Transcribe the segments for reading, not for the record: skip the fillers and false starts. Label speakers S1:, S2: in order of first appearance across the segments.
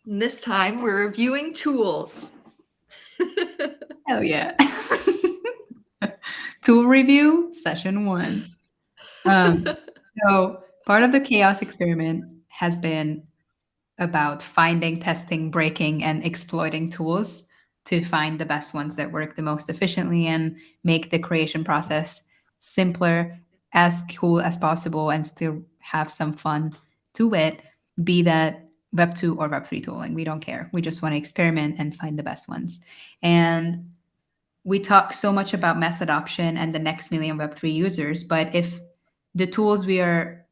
S1: And this time we're reviewing tools.
S2: Hell yeah. Tool review, session 1. Um, so part of the chaos experiment has been about finding, testing, breaking, and exploiting tools to find the best ones that work the most efficiently and make the creation process simpler, as cool as possible, and still have some fun to it, be that Web 2 or Web 3 tooling. We don't care. We just want to experiment and find the best ones. And we talk so much about mass adoption and the next million Web3 users, but if the tools we are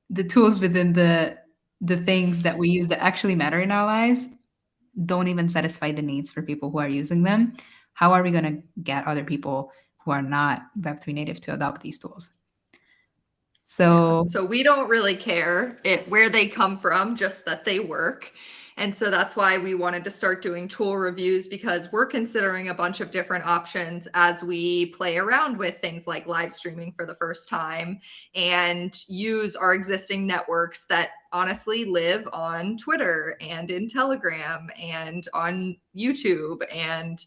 S2: the tools within the things that we use that actually matter in our lives don't even satisfy the needs for people who are using them, how are we going to get other people who are not Web3 native to adopt these tools?
S1: Yeah.
S2: So
S1: So we don't really care where they come from, just that they work. And so that's why we wanted to start doing tool reviews, because we're considering a bunch of different options as we play around with things like live streaming for the first time and use our existing networks that honestly live on Twitter and in Telegram and on YouTube. And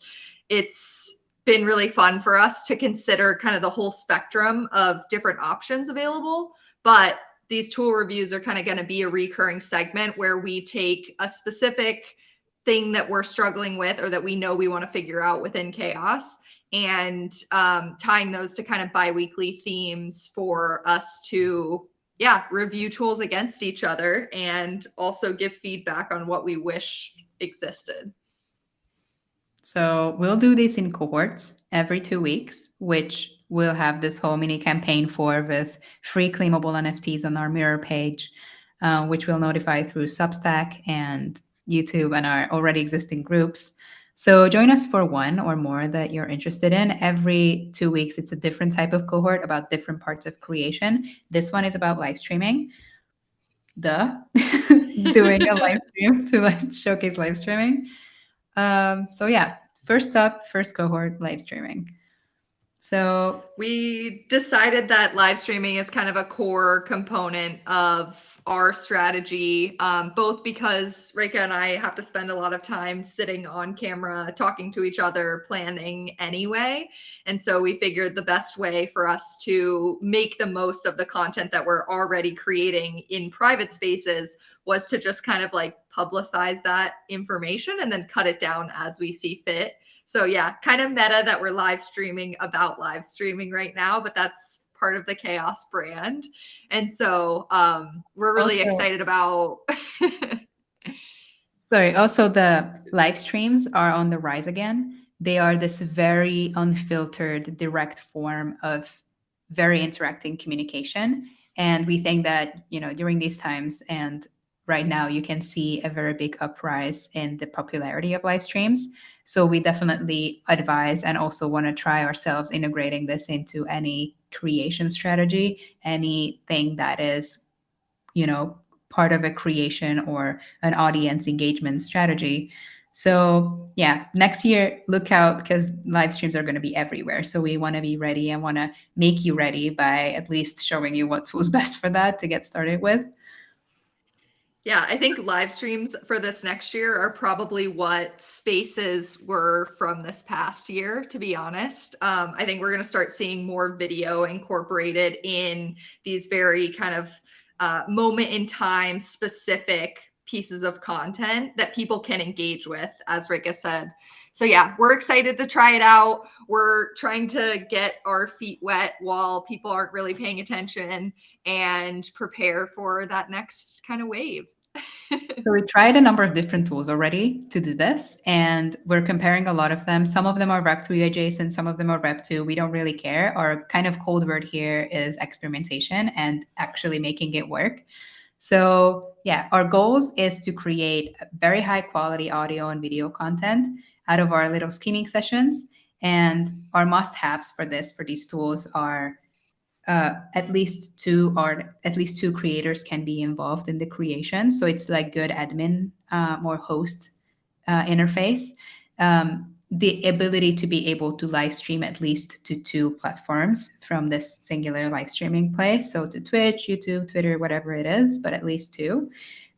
S1: it's been really fun for us to consider kind of the whole spectrum of different options available. But these tool reviews are kind of going to be a recurring segment where we take a specific thing that we're struggling with or that we know we want to figure out within chaos, and tying those to kind of bi-weekly themes for us to review tools against each other and also give feedback on what we wish existed.
S2: So we'll do this in cohorts every 2 weeks, which we'll have this whole mini campaign for with free claimable NFTs on our mirror page, which we'll notify through Substack and YouTube and our already existing groups. So join us for one or more that you're interested in. Every 2 weeks, it's a different type of cohort about different parts of creation. This one is about live streaming. Duh. Doing a live stream to like showcase live streaming. So yeah, first up, first cohort, live streaming. So
S1: We decided that live streaming is kind of a core component of our strategy, both because Reka and I have to spend a lot of time sitting on camera, talking to each other, planning anyway. And so we figured the best way for us to make the most of the content that we're already creating in private spaces was to just kind of like publicize that information and then cut it down as we see fit. So yeah, kind of meta that we're live streaming about live streaming right now, but that's part of the chaos brand. And so we're really
S2: also,
S1: excited about
S2: sorry, also the live streams are on the rise again. They are this very unfiltered, direct form of very interacting communication. And we think that, during these times and right now, you can see a very big uprise in the popularity of live streams. So we definitely advise and also want to try ourselves integrating this into any creation strategy, anything that is, part of a creation or an audience engagement strategy. So yeah, next year, look out because live streams are going to be everywhere. So we want to be ready and want to make you ready by at least showing you what tools best for that to get started with.
S1: yeah, I think live streams for this next year are probably what spaces were from this past year, to be honest. I think we're going to start seeing more video incorporated in these very kind of moment in time specific pieces of content that people can engage with, as Rika said. So, yeah, we're excited to try it out. We're trying to get our feet wet while people aren't really paying attention and prepare for that next kind of wave.
S2: So we tried a number of different tools already to do this, and we're comparing a lot of them. Some of them are Web3 adjacent, some of them are Web2. We don't really care. Our kind of code word here is experimentation and actually making it work. So yeah, our goals is to create very high quality audio and video content out of our little scheming sessions. And our must-haves for these tools are at least two creators can be involved in the creation. So it's like good admin or host interface. The ability to be able to live stream at least to two platforms from this singular live streaming place. So to Twitch, YouTube, Twitter, whatever it is, but at least two.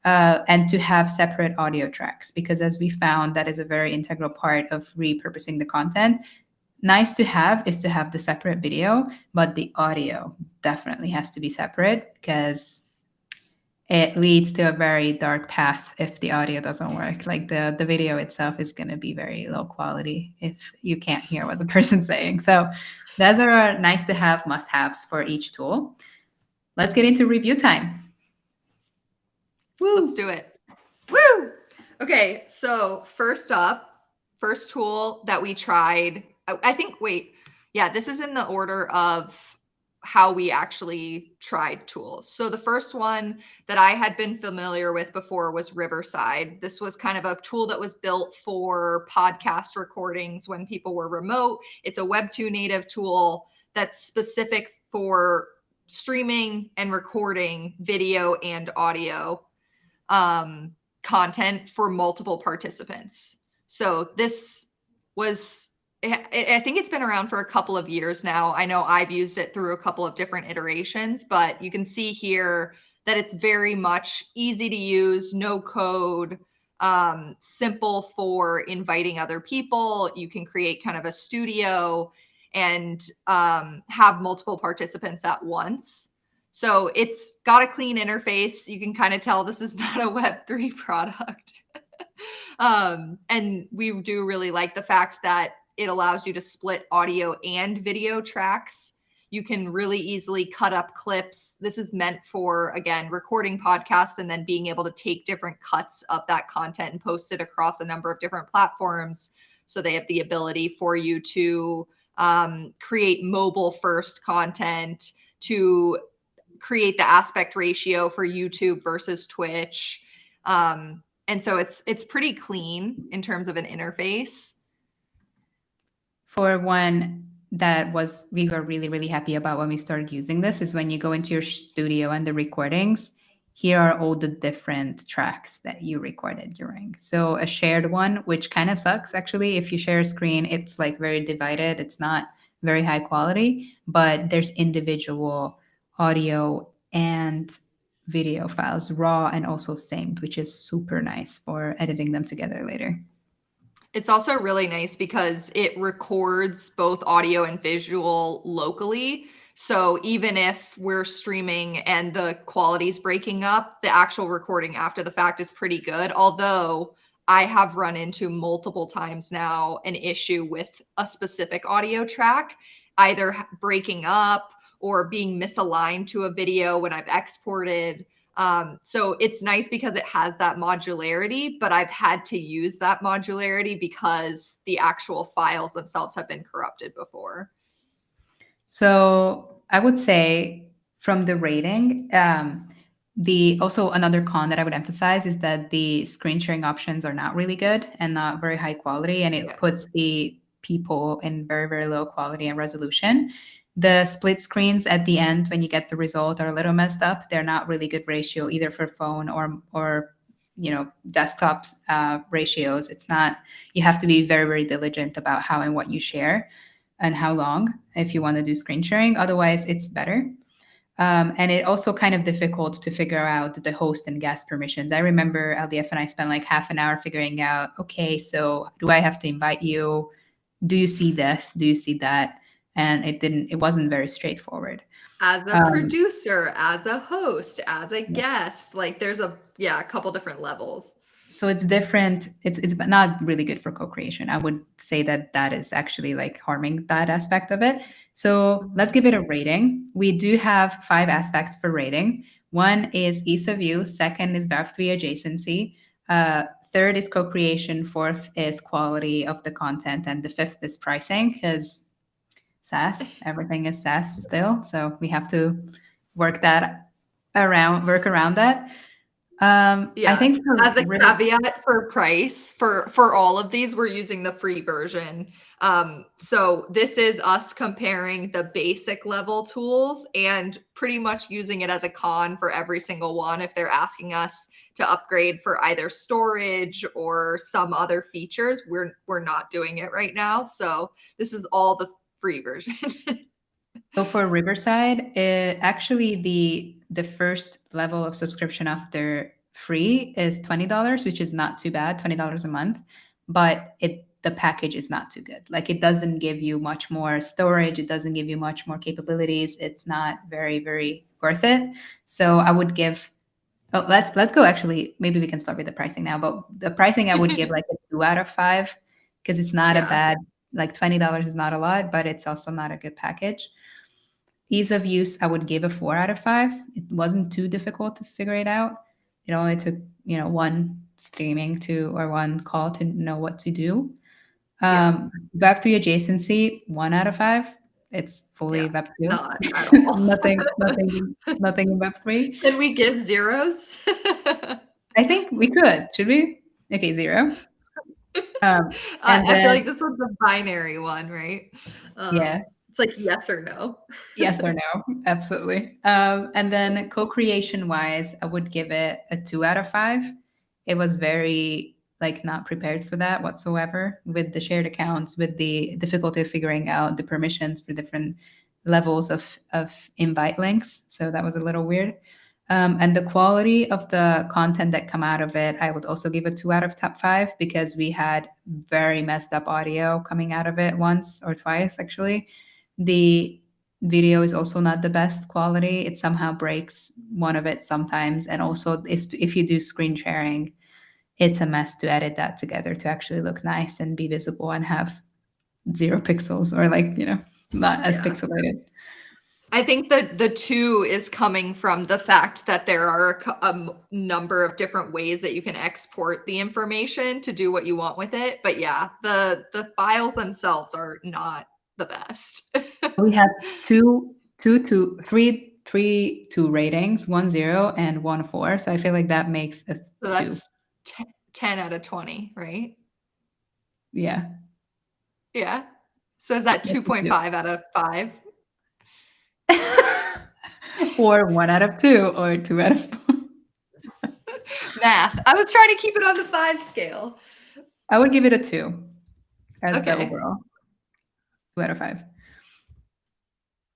S2: and to have separate audio tracks, because as we found, that is a very integral part of repurposing the content. Nice to have is to have the separate video, but the audio definitely has to be separate, because it leads to a very dark path if the audio doesn't work. Like the video itself is going to be very low quality if you can't hear what the person's saying. So those are nice to have must haves for each tool. Let's get into review time.
S1: Let's
S2: Woo!
S1: do it. Woo! Okay, so first up, first tool that we tried, I think, wait, yeah, this is in the order of how we actually tried tools. So the first one that I had been familiar with before was Riverside. This was kind of a tool that was built for podcast recordings when people were remote. It's a Web2 native tool that's specific for streaming and recording video and audio content for multiple participants. So this was, I think it's been around for a couple of years now. I know I've used it through a couple of different iterations, but you can see here that it's very much easy to use, no code, simple for inviting other people. You can create kind of a studio and have multiple participants at once. So it's got a clean interface. You can kind of tell this is not a Web3 product. And we do really like the fact that it allows you to split audio and video tracks. You can really easily cut up clips. This is meant for, again, recording podcasts and then being able to take different cuts of that content and post it across a number of different platforms. So they have the ability for you to create mobile first content, to create the aspect ratio for YouTube versus Twitch. And so it's pretty clean in terms of an interface.
S2: For one that we were really, really happy about when we started using this is when you go into your studio and the recordings, here are all the different tracks that you recorded during. So a shared one, which kind of sucks actually. If you share a screen, it's like very divided. It's not very high quality, but there's individual audio and video files, raw and also synced, which is super nice for editing them together later.
S1: It's also really nice because it records both audio and visual locally. So even if we're streaming and the quality's breaking up, the actual recording after the fact is pretty good. Although I have run into multiple times now an issue with a specific audio track, either breaking up or being misaligned to a video when I've exported. So it's nice because it has that modularity, but I've had to use that modularity because the actual files themselves have been corrupted before.
S2: So I would say from the rating, also another con that I would emphasize is that the screen sharing options are not really good and not very high quality, and it puts the people in very, very low quality and resolution. The split screens at the end when you get the result are a little messed up. They're not really good ratio either for phone or desktops ratios. It's not. You have to be very, very diligent about how and what you share and how long if you want to do screen sharing. Otherwise, it's better. And it also kind of difficult to figure out the host and guest permissions. I remember LDF and I spent like half an hour figuring out, okay, so do I have to invite you? Do you see this? Do you see that? And it wasn't very straightforward.
S1: As a producer, as a host, as a guest, like there's a couple different levels.
S2: So it's different. It's not really good for co-creation. I would say that is actually like harming that aspect of it. So let's give it a rating. We do have 5 aspects for rating. One is ease of use. Second is Web3 adjacency. Third is co-creation. Fourth is quality of the content. And the fifth is pricing, because SaaS, everything is SaaS still. So we have to work around that. I think
S1: as a caveat for price for all of these, we're using the free version. So this is us comparing the basic level tools and pretty much using it as a con for every single one. If they're asking us to upgrade for either storage or some other features, we're not doing it right now. So this is all the free version.
S2: So for Riverside, actually the first level of subscription after free is $20, which is not too bad, $20 a month, but the package is not too good. Like it doesn't give you much more storage, it doesn't give you much more capabilities. It's not very, very worth it. So I would give let's go actually, maybe we can start with the pricing now, but the pricing I would give like a 2 out of 5 because it's not a
S1: Yeah.
S2: bad, like $20 is not a lot, but it's also not a good package. Ease of use, I would give a 4 out of 5. It wasn't too difficult to figure it out. It only took, one streaming to or one call to know what to do.
S1: Yeah.
S2: Web3 adjacency, 1 out of 5. It's fully
S1: Yeah.
S2: Web2.
S1: Not at all.
S2: Nothing in Web3.
S1: Can we give zeros?
S2: I think we could. Should we? Okay, 0. And
S1: I feel
S2: then
S1: like this was the binary one, right?
S2: yeah,
S1: It's like yes or no.
S2: yes or no, absolutely. And then co-creation wise, I would give it a 2 out of 5. It was very like not prepared for that whatsoever with the shared accounts, with the difficulty of figuring out the permissions for different levels of invite links. So that was a little weird. And the quality of the content that come out of it, I would also give a 2 out of 5 because we had very messed up audio coming out of it once or twice actually. The video is also not the best quality. It somehow breaks one of it sometimes. And also, if you do screen sharing, it's a mess to edit that together to actually look nice and be visible and have 0 pixels or like, not as
S1: Yeah.
S2: pixelated.
S1: I think that the 2 is coming from the fact that there are a number of different ways that you can export the information to do what you want with it. But yeah, the files themselves are not the best.
S2: We had three 2 ratings, 1 0 and 1 4. So I feel like that makes a
S1: So
S2: 2.
S1: that's 10 out of 20, right?
S2: Yeah.
S1: Yeah. So is that
S2: That's a 2.
S1: 2.5 out of 5?
S2: Or 1 out of 2 or 2 out of 4.
S1: Math. I was trying to keep it on the 5 scale.
S2: I would give it a 2 as the
S1: Okay.
S2: overall. 2 out of 5.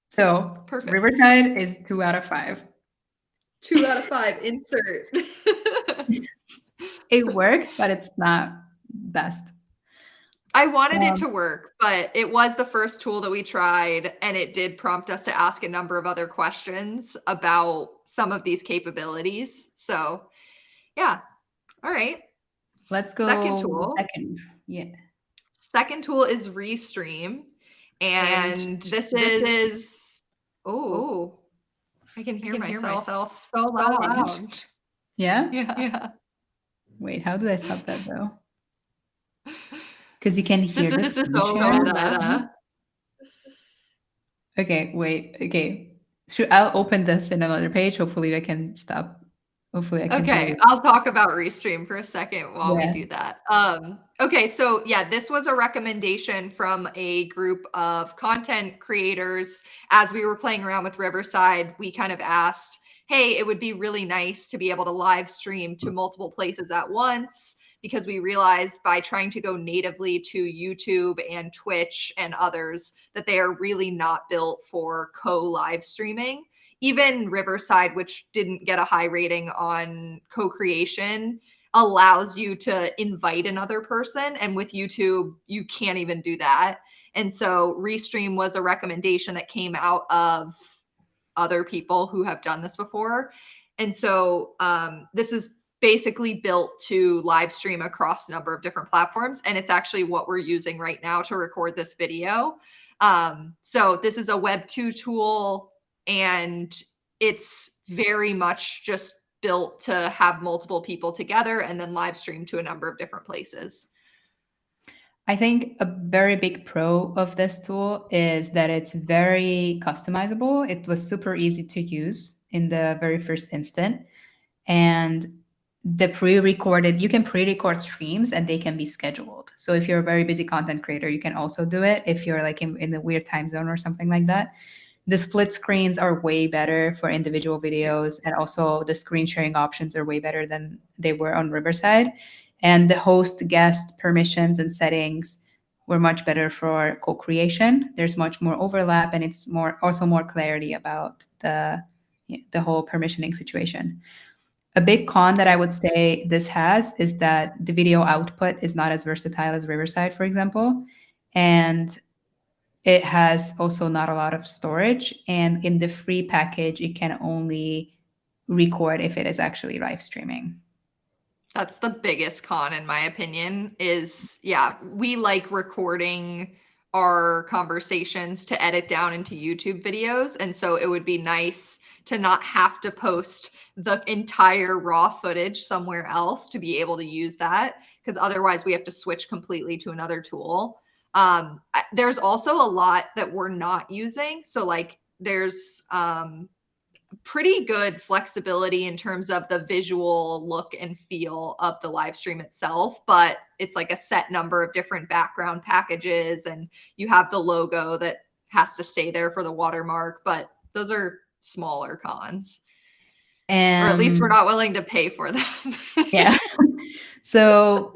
S2: So
S1: Perfect.
S2: Riverside is 2 out of 5.
S1: 2 out of 5. Insert.
S2: It works, but it's not best.
S1: I wanted it to work, but it was the first tool that we tried, and it did prompt us to ask a number of other questions about some of these capabilities. So, yeah. All right.
S2: Let's go
S1: Second tool.
S2: Yeah.
S1: Second tool is Restream, and this is oh, I can hear myself so loud.
S2: Yeah?
S1: Yeah.
S2: Wait, how do I stop that though? Because you can hear
S1: This is
S2: screen
S1: so
S2: share.
S1: meta.
S2: Okay, wait. Okay. I'll open this in another page. Hopefully I can stop. Hopefully I can hear
S1: Okay,
S2: you.
S1: I'll talk about Restream for a second while we
S2: Yeah.
S1: do that. Okay, so yeah, this was a recommendation from a group of content creators. As we were playing around with Riverside, we kind of asked, hey, it would be really nice to be able to live stream to multiple places at once, because we realized by trying to go natively to YouTube and Twitch and others that they are really not built for co-live streaming. Even Riverside, which didn't get a high rating on co-creation, allows you to invite another person. And with YouTube, you can't even do that. And so Restream was a recommendation that came out of other people who have done this before. And so this is basically built to live stream across a number of different platforms. And it's actually what we're using right now to record this video. So this is a Web 2 tool, and it's very much just built to have multiple people together and then live stream to a number of different places.
S2: I think a very big pro of this tool is that it's very customizable. It was super easy to use in the very first instant. And the you can pre-record streams and they can be scheduled. So if you're a very busy content creator, you can also do it if you're like in the weird time zone or something like that. The split screens are way better for individual videos, and also the screen sharing options are way better than they were on Riverside. And the host guest permissions and settings were much better for co-creation. There's much more overlap, and it's more clarity about the whole permissioning situation. A big con that I would say this has is that the video output is not as versatile as Riverside, for example. And it has also not a lot of storage. And in the free package, it can only record if it is actually live streaming.
S1: That's the biggest con in my opinion is yeah, we like recording our conversations to edit down into YouTube videos. And so it would be nice to not have to post the entire raw footage somewhere else to be able to use that. Because otherwise we have to switch completely to another tool. There's also a lot that we're not using. So like there's pretty good flexibility in terms of the visual look and feel of the live stream itself, but it's like a set number of different background packages and you have the logo that has to stay there for the watermark, but those are smaller cons. Or at least we're not willing to pay for them.
S2: Yeah. So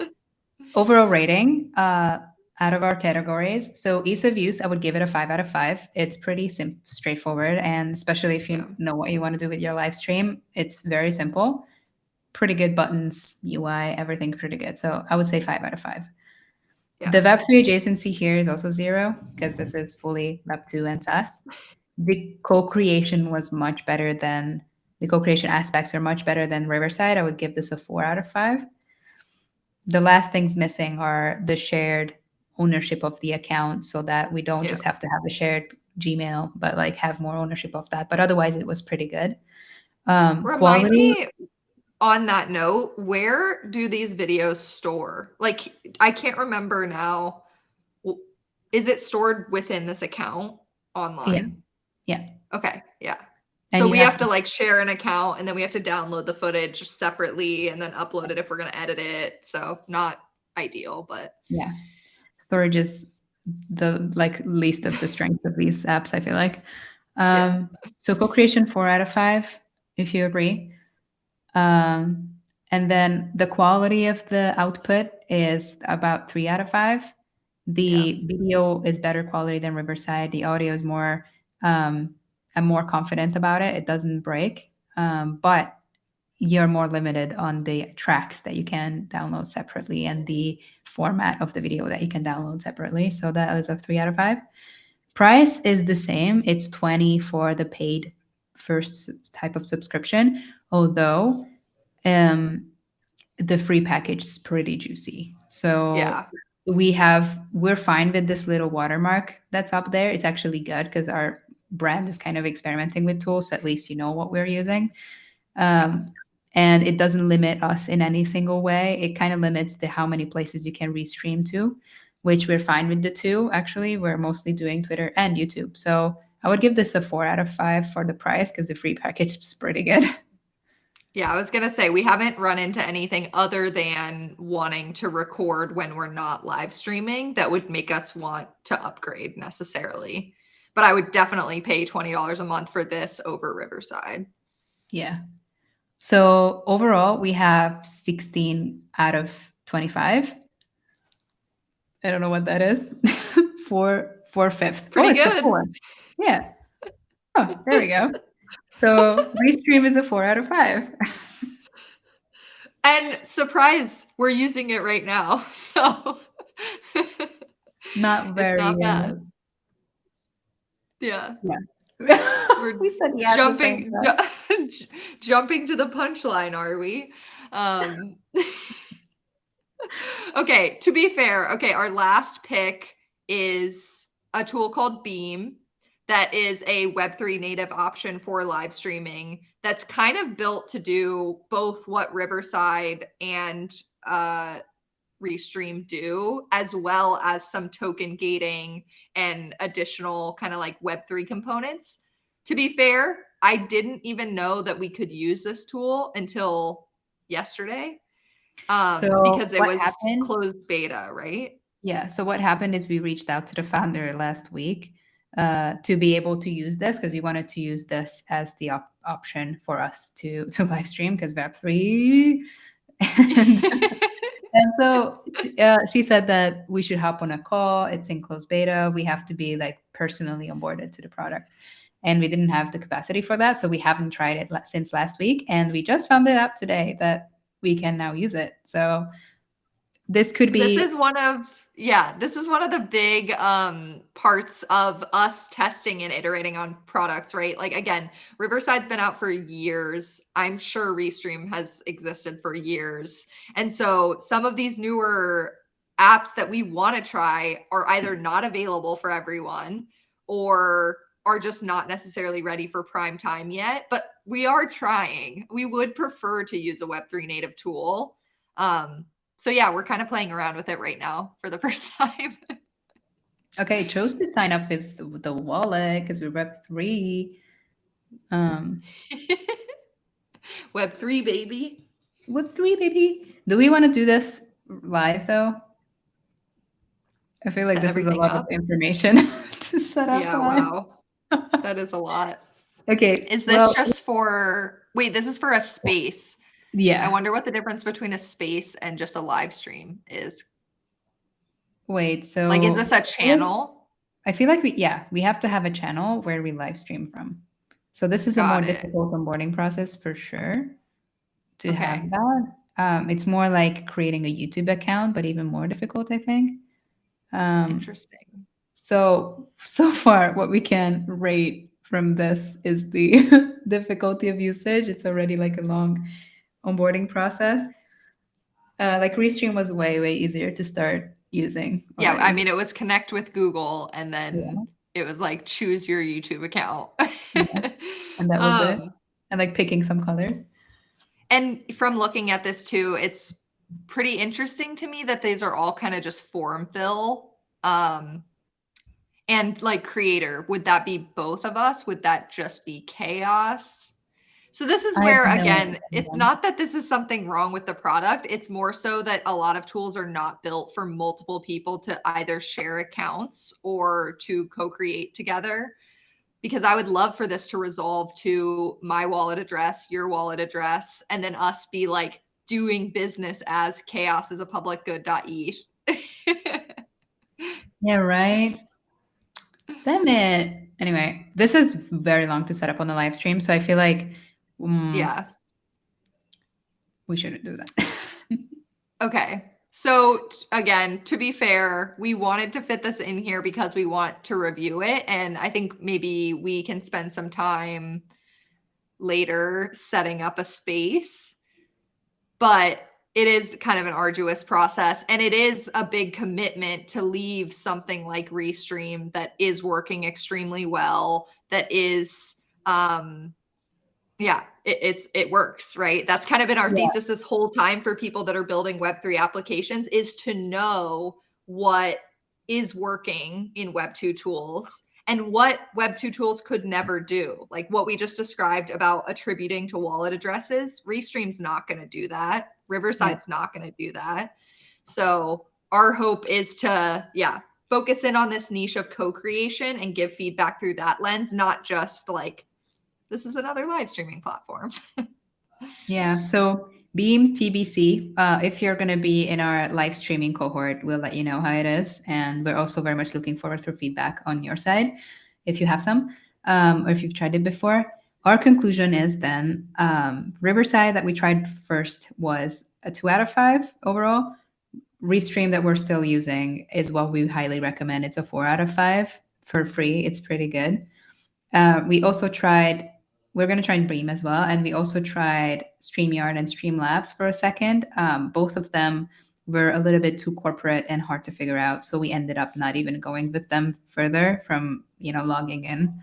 S2: overall rating out of our categories. So ease of use, I would give it a 5 out of 5. It's pretty straightforward. And especially if you know what you want to do with your live stream, it's very simple. Pretty good buttons, UI, everything pretty good. So I would say 5 out of 5. Yeah. The Web3 adjacency here is also 0 because this is fully Web2 and SaaS. The co-creation was much better than the co-creation aspects are much better than Riverside. I would give this a 4 out of 5. The last things missing are the shared ownership of the account so that we don't just have to have a shared Gmail, but like have more ownership of that. But otherwise it was pretty good.
S1: Remind me on that note, where do these videos store? Like, I can't remember now. Is it stored within this account online?
S2: Yeah.
S1: Okay. Yeah. And so we have to like share an account and then we have to download the footage separately and then upload it if we're going to edit it. So not ideal, but
S2: yeah. Storage is the like least of the strengths of these apps, I feel like. So co-creation 4 out of 5, if you agree. And then the quality of the output is about 3 out of 5. The video is better quality than Riverside. The audio is more, I'm more confident about it. It doesn't break, but you're more limited on the tracks that you can download separately and the format of the video that you can download separately. So that is a 3 out of 5. Price is the same. It's $20 for the paid first type of subscription, although the free package is pretty juicy. So we're fine with this little watermark that's up there. It's actually good because our brand is kind of experimenting with tools. So at least you know what we're using. And it doesn't limit us in any single way. It kind of limits how many places you can restream to, which we're fine with the 2. Actually, we're mostly doing Twitter and YouTube. So I would give this a 4 out of 5 for the price because the free package is pretty good.
S1: Yeah, I was going to say, we haven't run into anything other than wanting to record when we're not live streaming that would make us want to upgrade necessarily. But I would definitely pay $20 a month for this over Riverside.
S2: Yeah. So overall, we have 16 out of 25. I don't know what that is. 4/5.
S1: Pretty
S2: it's
S1: good.
S2: a 4. Yeah. Oh, there we go. So Restream is a 4 out of 5.
S1: And surprise, we're using it right now. So
S2: not very
S1: it's not bad. Yeah.
S2: We said yeah.
S1: Jumping to the punchline, are we? Okay, to be fair, our last pick is a tool called Beam that is a Web3 native option for live streaming that's kind of built to do both what Riverside and Restream do, as well as some token gating and additional kind of like Web3 components. To be fair, I didn't even know that we could use this tool until yesterday. Because it was closed beta, right?
S2: Yeah. So what happened is we reached out to the founder last week to be able to use this because we wanted to use this as the option for us to live stream because Web3. And so she said that we should hop on a call. It's in closed beta. We have to be like personally onboarded to the product. and we didn't have the capacity for that. So we haven't tried it since last week. And we just found it out today that we can now use it. So this could
S1: This
S2: be,
S1: is one of this is one of the big parts of us testing and iterating on products, right? Like again, Riverside's been out for years. I'm sure Restream has existed for years. And so some of these newer apps that we want to try are either not available for everyone or are just not necessarily ready for prime time yet, but we are trying. We would prefer to use a Web3 native tool. So yeah, we're kind of playing around with it right now for the first time.
S2: okay, chose to sign up with the wallet because we're Web3. Um,
S1: Web3, baby.
S2: Web3, baby. Do we want to do this live though? I feel like
S1: Set
S2: this is a
S1: everything
S2: lot of
S1: up.
S2: information to set up
S1: Yeah,
S2: live.
S1: wow. That is a lot.
S2: Okay,
S1: Is this
S2: well,
S1: just for, wait, this is for a space. I
S2: yeah.
S1: wonder what the difference between a space and just a live stream is.
S2: Wait,
S1: Like, is
S2: so
S1: this a channel?
S2: I feel like we have to have a channel where we live stream from. So this is a more
S1: Got it.
S2: difficult onboarding process for sure to have
S1: Okay.
S2: that. It's more like creating a YouTube account, but even more difficult, I think. Um,
S1: Interesting.
S2: so far, what we can rate from this is the difficulty of usage. It's already like a long onboarding process. Like Restream was way easier to start using
S1: Yeah, I
S2: already.
S1: mean, it was connect with Google and
S2: Yeah,
S1: then it was like choose your YouTube account.
S2: yeah, and that was it.
S1: um,
S2: And like picking some colors.
S1: And from looking at this too, it's pretty interesting to me that these are all kind of just form fill. And like creator, would that be both of us? Would that just be chaos? So this is
S2: I have
S1: where
S2: no
S1: again, it's
S2: idea.
S1: not that this is something wrong with the product. It's more so that a lot of tools are not built for multiple people to either share accounts or to co-create together, because I would love for this to resolve to my wallet address, your wallet address, and then us be like doing business as chaos is a public good.eth.
S2: Yeah, right. Damn it. Anyway, this is very long to set up on the live stream, so I feel like
S1: Yeah.
S2: we shouldn't do that.
S1: Okay. So again, to be fair, we wanted to fit this in here because we want to review it. And I think maybe we can spend some time later setting up a space, but it is kind of an arduous process, and it is a big commitment to leave something like Restream that is working extremely well, that is it works, right? That's kind of been our
S2: Yeah.
S1: thesis this whole time for people that are building Web3 applications, is to know what is working in Web2 tools and what Web2 tools could never do. Like what we just described about attributing to wallet addresses, Restream's not going to do that.
S2: Yeah.
S1: Riverside's not going to do that. So our hope is to, focus in on this niche of co-creation and give feedback through that lens, not just like, this is another live streaming platform.
S2: Yeah. So Beam TBC, if you're going to be in our live streaming cohort, we'll let you know how it is. And we're also very much looking forward for feedback on your side, if you have some, or if you've tried it before. Our conclusion is then Riverside that we tried first was a 2 out of 5 overall. Restream that we're still using is what we highly recommend. It's a 4 out of 5 for free. It's pretty good. We also tried, we're going to try Bream as well. And we also tried StreamYard and Streamlabs for a second. Both of them were a little bit too corporate and hard to figure out. So we ended up not even going with them further from, logging in.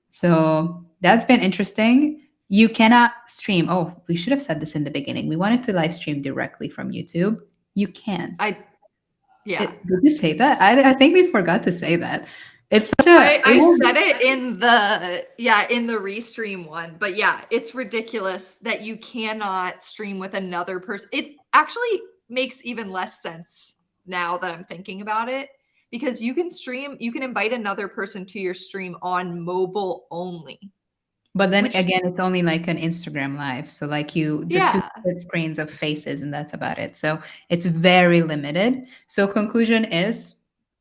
S2: So that's been interesting. You cannot stream. Oh, we should have said this in the beginning. We wanted to live stream directly from YouTube. You can't.
S1: Yeah.
S2: Did you say that? I think we forgot to say that. It's such a.
S1: I said it in the Restream one, but yeah, it's ridiculous that you cannot stream with another person. It actually makes even less sense now that I'm thinking about it, because you can invite another person to your stream on mobile only.
S2: But then
S1: Which,
S2: again, it's only like an Instagram live. So like the two
S1: yeah,
S2: split screens of faces, and that's about it. So it's very limited. So conclusion is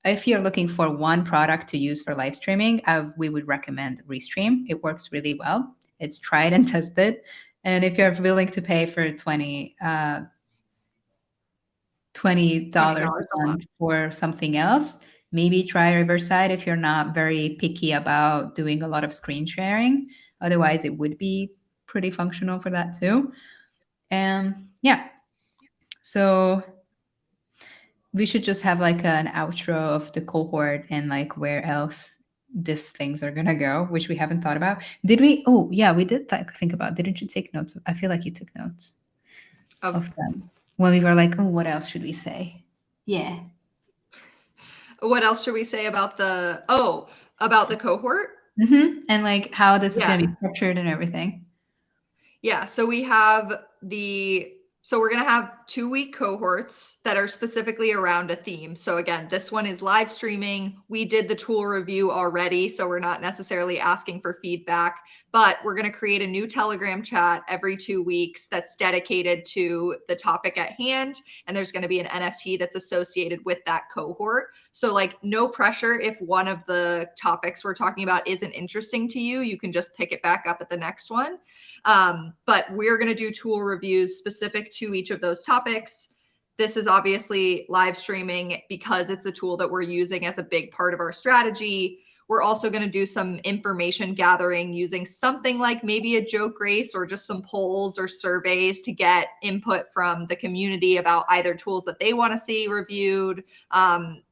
S2: if you're looking for one product to use for live streaming, we would recommend Restream. It works really well. It's tried and tested. And if you're willing to pay for $20
S1: $20
S2: a
S1: a month.
S2: month for something else, maybe try Riverside if you're not very picky about doing a lot of screen sharing. Otherwise, it would be pretty functional for that too. And yeah, so we should just have like an outro of the cohort and like where else these things are gonna go, which we haven't thought about. Did we? Oh, yeah, we did think about. Didn't you take notes? I feel like you took notes
S1: Of
S2: of them when we were like, oh, what else should we say? Yeah.
S1: what else should we say about the cohort?
S2: And like how this is
S1: Yeah.
S2: gonna be structured and everything.
S1: Yeah, so we're going to have 2-week cohorts that are specifically around a theme. So again, this one is live streaming. We did the tool review already, so we're not necessarily asking for feedback, but we're going to create a new Telegram chat every 2 weeks that's dedicated to the topic at hand, and there's going to be an NFT that's associated with that cohort. So like no pressure if one of the topics we're talking about isn't interesting to you, you can just pick it back up at the next one. But we're going to do tool reviews specific to each of those topics. This is obviously live streaming because it's a tool that we're using as a big part of our strategy. We're also going to do some information gathering using something like maybe a joke race or just some polls or surveys to get input from the community about either tools that they want to see reviewed,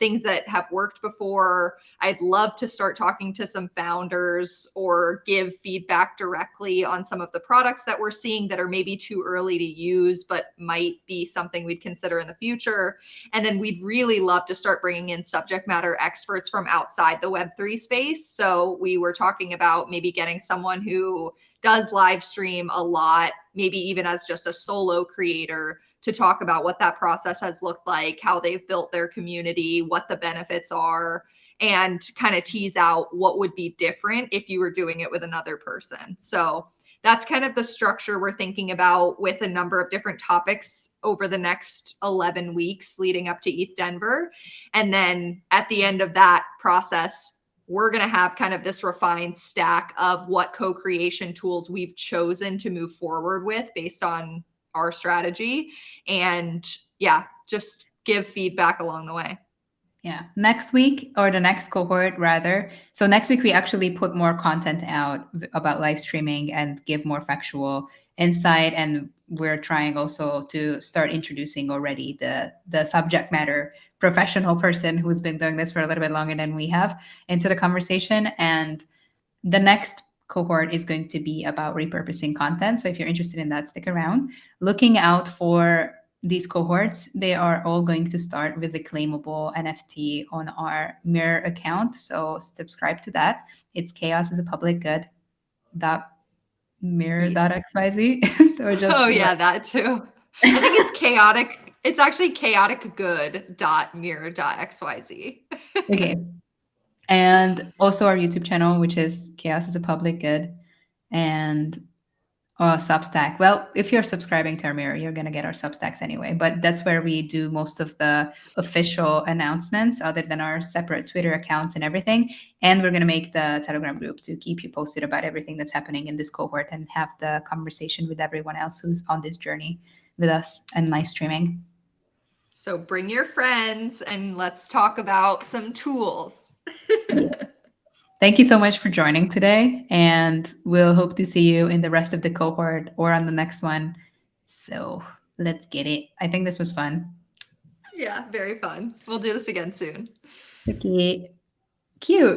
S1: things that have worked before. I'd love to start talking to some founders or give feedback directly on some of the products that we're seeing that are maybe too early to use, but might be something we'd consider in the future. And then we'd really love to start bringing in subject matter experts from outside the Web3 space. So we were talking about maybe getting someone who does live stream a lot, maybe even as just a solo creator, to talk about what that process has looked like, how they've built their community, what the benefits are, and kind of tease out what would be different if you were doing it with another person. So that's kind of the structure we're thinking about with a number of different topics over the next 11 weeks leading up to ETH Denver. And then at the end of that process, we're going to have kind of this refined stack of what co-creation tools we've chosen to move forward with based on our strategy. And yeah, just give feedback along the way.
S2: Yeah. Next week, or the next cohort rather. So next week we actually put more content out about live streaming and give more factual insight. And we're trying also to start introducing already the subject matter professional person who's been doing this for a little bit longer than we have into the conversation. And the next cohort is going to be about repurposing content. So if you're interested in that, stick around. Looking out for these cohorts, they are all going to start with the claimable NFT on our Mirror account. So subscribe to that. It's chaos is a public good. Mirror.xyz or just
S1: Oh
S2: what?
S1: yeah, that too. I think it's chaotic. It's actually chaoticgood.mirror.xyz.
S2: Okay. And also our YouTube channel, which is Chaos is a Public Good. And Substack. Well, if you're subscribing to our Mirror, you're going to get our Substacks anyway. But that's where we do most of the official announcements, other than our separate Twitter accounts and everything. And we're going to make the Telegram group to keep you posted about everything that's happening in this cohort and have the conversation with everyone else who's on this journey with us and live streaming.
S1: So bring your friends and let's talk about some tools.
S2: Yeah. Thank you so much for joining today, and we'll hope to see you in the rest of the cohort or on the next one. So let's get it. I think this was fun.
S1: Yeah, very fun. We'll do this again soon.
S2: Okay, cute.